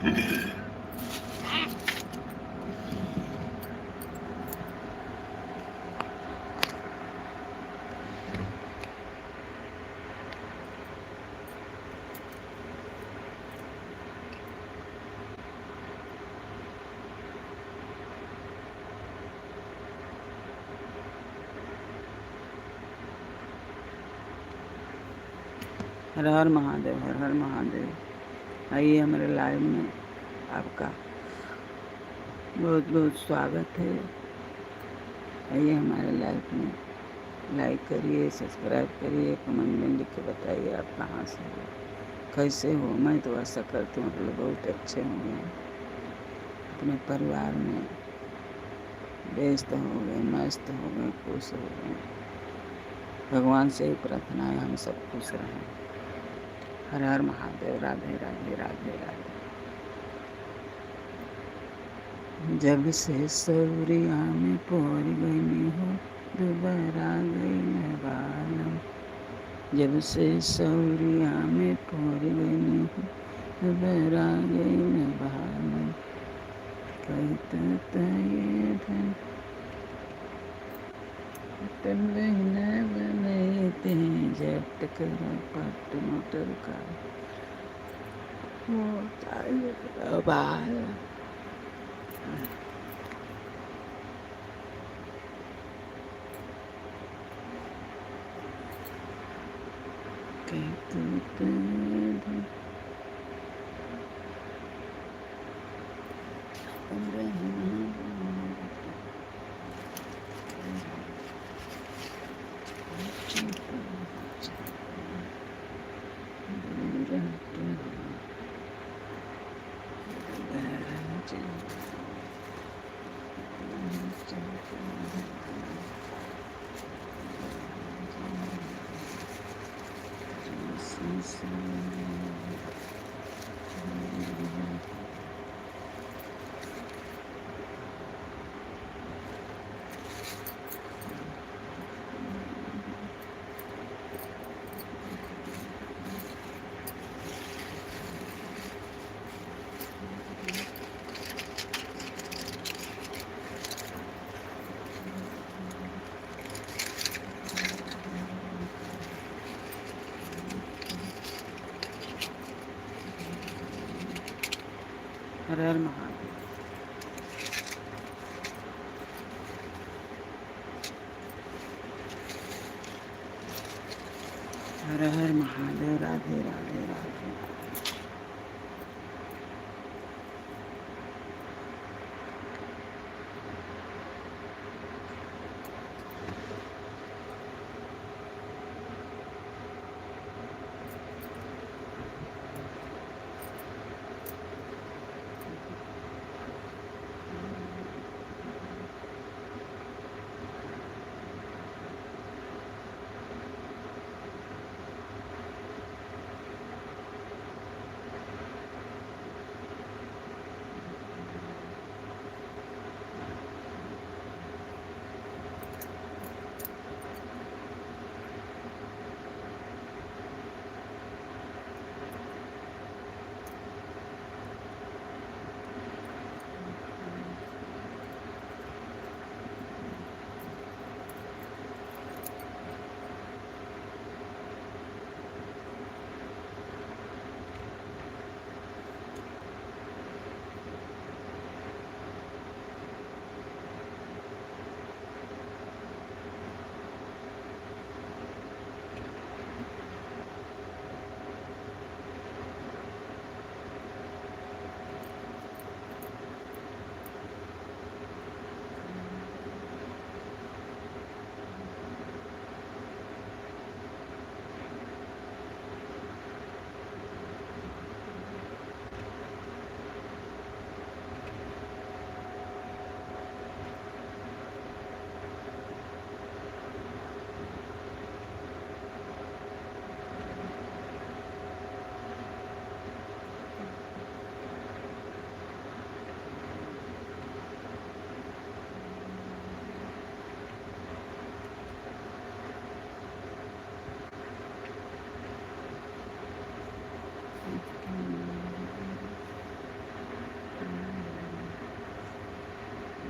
हर हर महादेव, हर हर महादेव। आइए हमारे लाइव में आपका बहुत बहुत स्वागत है। आइए हमारे लाइव में लाइक करिए, सब्सक्राइब करिए, कमेंट में लिख के बताइए आप कहाँ से हो, कैसे हो। मैं तो आशा करती हूँ आप लोग बहुत अच्छे होंगे, अपने परिवार में व्यस्त हो गए, मस्त हो गए, खुश हो गए। भगवान से ही प्रार्थना है हम सब खुश रहें। हर हर महादेव। राधे राधे राधे राधे। जब से सौरिया में पड़ गई हो, दोबारा गई न बालम। जब से सौरिया में पड़ गई हो, दोबारा गई न बालम। कहता ये धन तन बहना बनाते हैं, जट कर पट मोटर का बाल। हर हर महादेव। हर हर महादेव। राधे राधे राधे।